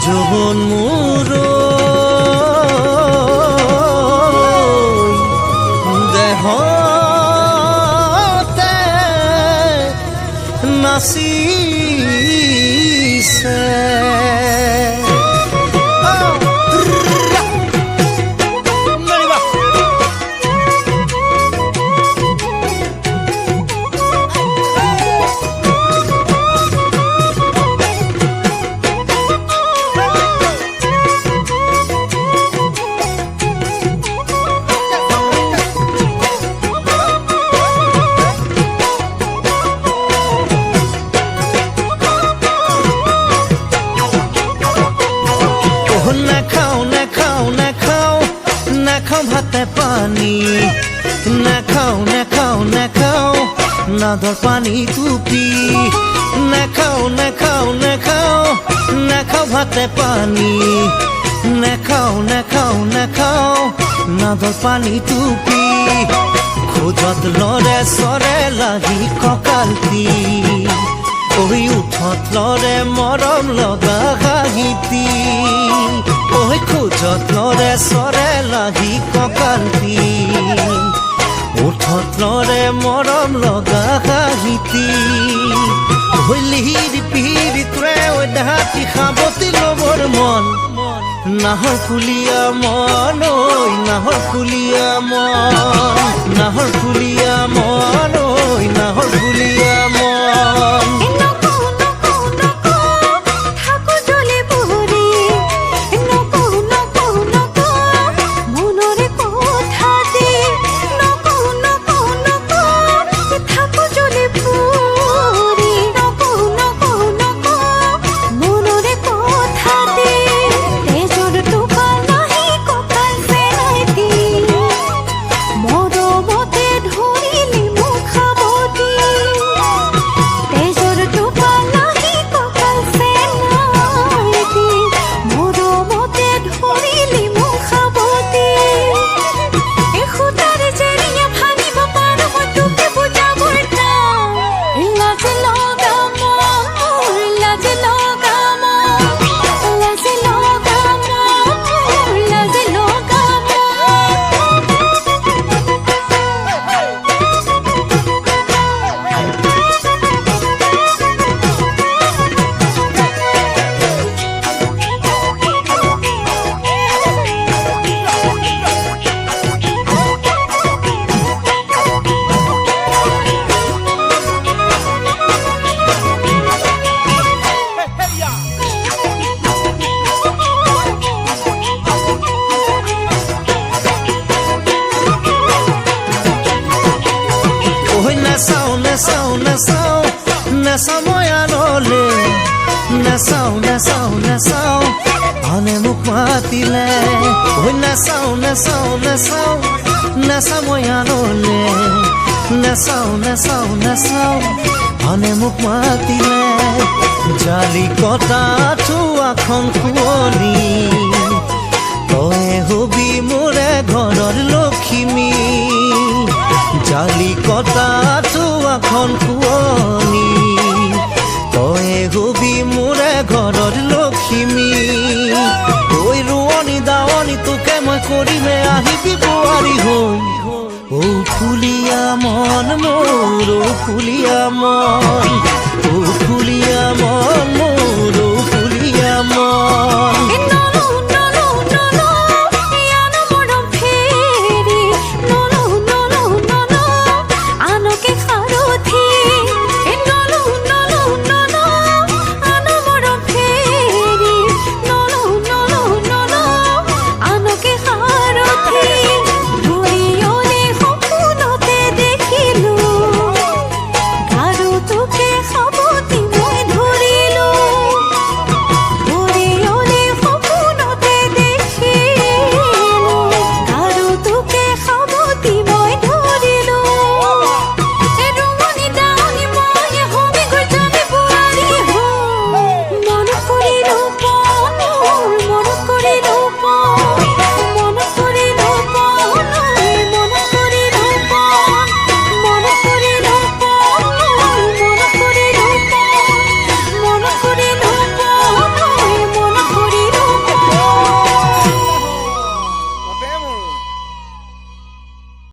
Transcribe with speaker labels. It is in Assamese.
Speaker 1: যৌবন মোর দেহতে নাচিছে ভাতে পানি নাখাও নাখাও নাখাও নাদর পানি টুপি নাখাও নাখাও নাখাও নাখাও ভাতে পানি নাখাও নাখাও নাখাও নাদর পানি টুপি খোজত লৰে চৰে লাগি কঁকালটি ওই উঠত লৰে মৰম লগা হাঁহিটি ওই খোজত লৰে চৰে লাগি কঁকালটি উঠত লৰে মৰম লগা হাঁহিটি ওই লিহিৰি পিহিৰি তোৰে ঐ দেহাতি সাৱতি ল'বৰ মন নাহৰ ফুলীয়া মন ঐ নাহৰ ফুলীয়া মন নাহৰ ফুলীয়া মন ঐ নাহৰ ফুলীয়া মন নাচাও মই আনলে নাচাও নাচাও নাচাও আনে মোক মাতিলে ঐ নাচাও নাচাও নাচাও নাচাও মই আনলে নাচাও নাচাও নাচাও আনে মোক মাতিলে জালি কটা থোৱাখন শুৱনি তই হবি মোৰে ঘৰৰ লখিমী জালি কটা থোৱাখন শুৱনি তই হবি মোৰে ঘৰৰ লখিমী ঐ ৰোৱনী দাৱনী তোকে মই কৰিমে আহিবি বোৱাৰী হৈ ঔ ফুলীয়া মন মোৰ ঔ ফুলীয়া মন ঔ ফুলীয়া মন মোৰ